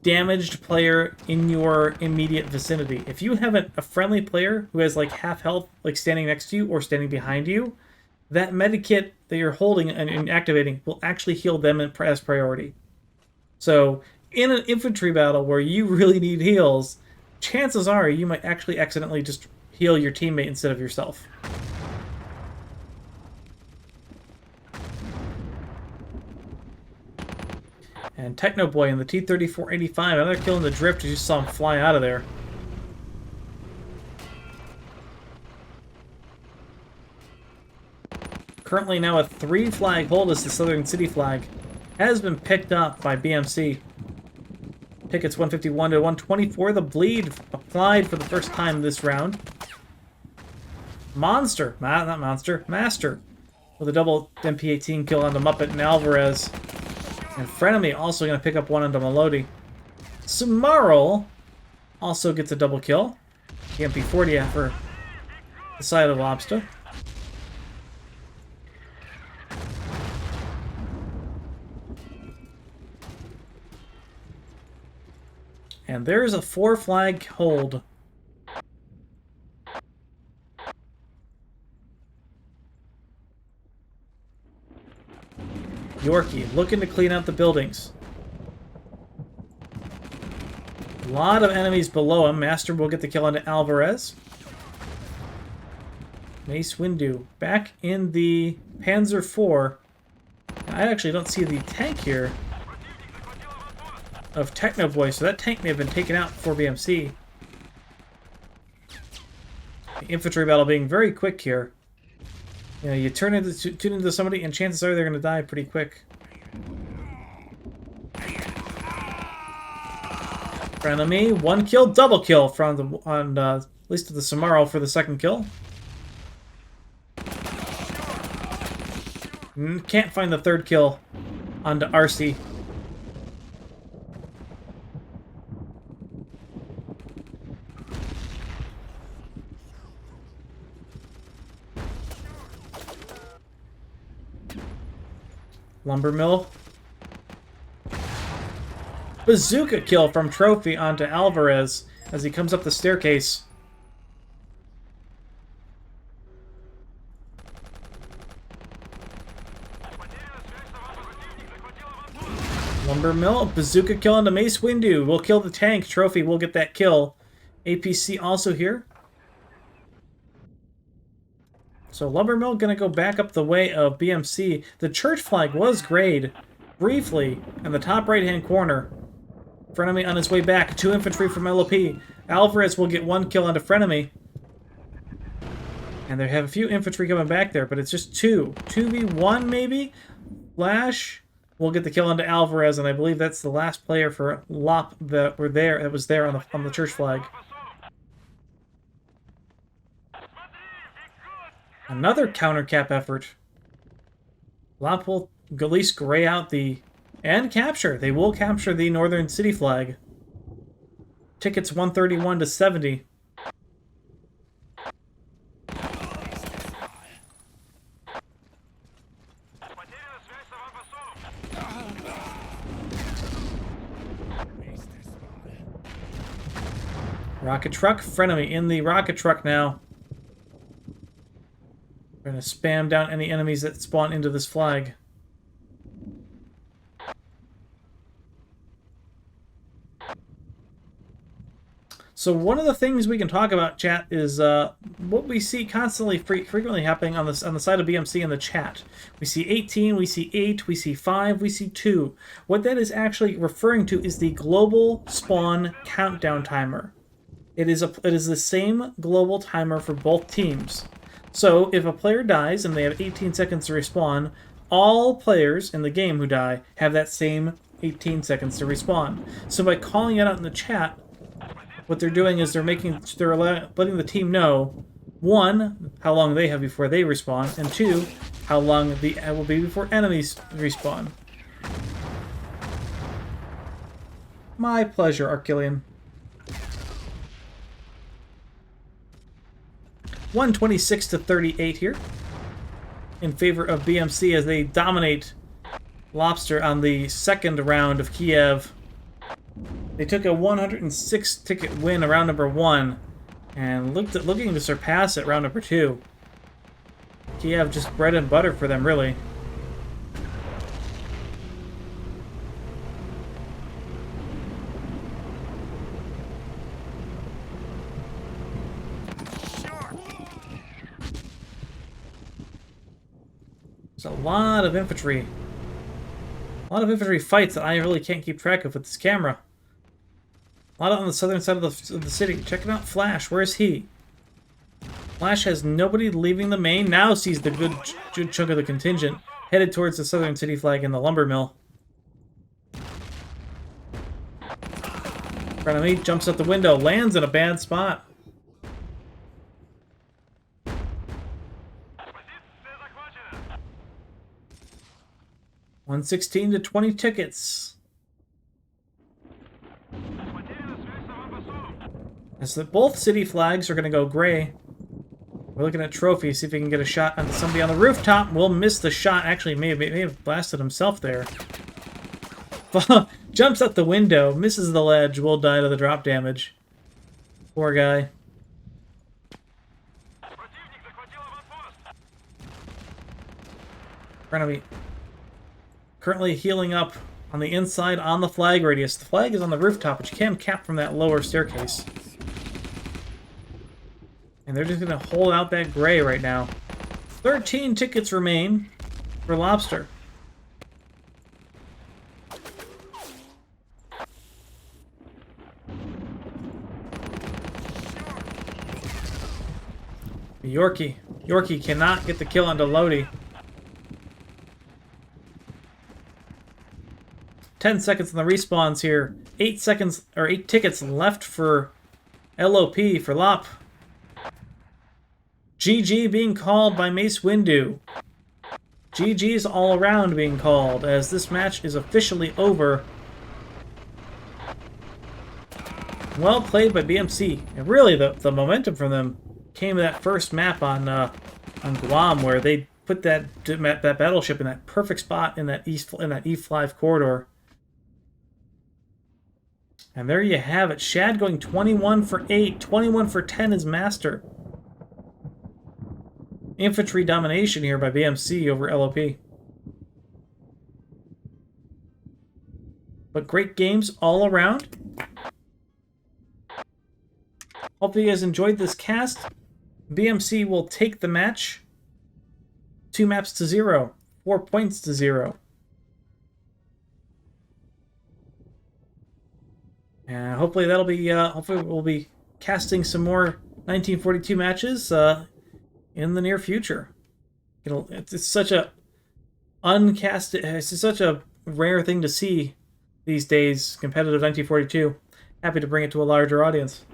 damaged player in your immediate vicinity. If you have a friendly player who has like half health, like standing next to you or standing behind you, that medikit that you're holding and activating will actually heal them as priority. So in an infantry battle where you really need heals, chances are you might actually accidentally just heal your teammate instead of yourself. And Technoboy in the T-3485, another kill in the drift. You just saw him fly out of there. Currently now a 3-flag hold as the Southern City flag has been picked up by BmC. Tickets 151 to 124. The bleed applied for the first time this round. Master with a double MP18 kill onto Muppet and Alvarez. And Frenemy also going to pick up one onto Melody. Sumarl also gets a double kill. The MP40 for the side of Lobster. And there's a 4-flag hold. Yorkie looking to clean out the buildings. A lot of enemies below him. Master will get the kill onto Alvarez. Mace Windu back in the Panzer IV. I actually don't see the tank here of Technoboy, so that tank may have been taken out for BmC. The infantry battle being very quick here. You know, you tune into somebody, and chances are they're going to die pretty quick. Frenemy, 1 kill, double kill from at least to the Sumarl for the second kill. Can't find the third kill onto RC. Lumber mill. Bazooka kill from Trophy onto Alvarez as he comes up the staircase. Lumber mill. Bazooka kill onto Mace Windu. Will kill the tank. Trophy will get that kill. APC also here. So Lumbermill going to go back up the way of BmC. The church flag was grayed briefly in the top right-hand corner. Frenemy on his way back. 2 infantry from LOP. Alvarez will get 1 kill onto Frenemy. And they have a few infantry coming back there, but it's just 2. 2v1 maybe? Flash will get the kill onto Alvarez, and I believe that's the last player for LOP that was there on the church flag. Another counter cap effort. LOP will at least gray out and capture. They will capture the northern city flag. Tickets 131 to 70. Rocket truck, Frenemy in the rocket truck now. We're going to spam down any enemies that spawn into this flag. So one of the things we can talk about, chat, is what we see constantly, frequently happening on the side of BMC in the chat. We see 18, we see 8, we see 5, we see 2. What that is actually referring to is the global spawn countdown timer. It is the same global timer for both teams. So if a player dies and they have 18 seconds to respawn, all players in the game who die have that same 18 seconds to respawn. So by calling it out in the chat, what they're doing is they're letting the team know, 1, how long they have before they respawn, and 2, how long it will be before enemies respawn. My pleasure, Archillion. 126 to 38 here in favor of BMC as they dominate Lobster on the second round of Kiev. They took a 106 ticket win around number 1 and looking to surpass it round number 2. Kiev just bread and butter for them, really. There's a lot of infantry. A lot of infantry fights that I really can't keep track of with this camera. A lot on the southern side of the city. Checking out Flash. Where is he? Flash has nobody leaving the main. Now sees the good chunk of the contingent headed towards the southern city flag and the lumber mill. Frenemy jumps out the window. Lands in a bad spot. $116 to 20 tickets. As both city flags are going to go gray. We're looking at Trophy, see if we can get a shot onto somebody on the rooftop. We'll miss the shot. Actually, may have blasted himself there. Jumps out the window, misses the ledge, will die to the drop damage. Poor guy. Frenemy currently healing up on the inside on the flag radius. The flag is on the rooftop, but you can cap from that lower staircase. And they're just going to hold out that gray right now. 13 tickets remain for Lobster. Yorkie cannot get the kill onto Lodi. 10 seconds on the respawns here. 8 tickets left for LOP, for LOP. GG being called by Mace Windu. GG's all around being called as this match is officially over. Well played by BMC. And really, the momentum from them came to that first map on Guam, where they put that battleship in that perfect spot in that E5 corridor. And there you have it. Shad going 21 for 8. 21 for 10 is Master. Infantry domination here by BMC over LOP. But great games all around. Hope you guys enjoyed this cast. BMC will take the match. 2 maps to 0. 4 points to 0. And hopefully that'll be. Hopefully we'll be casting some more 1942 matches in the near future. It's such a uncast. It's such a rare thing to see these days. Competitive 1942. Happy to bring it to a larger audience.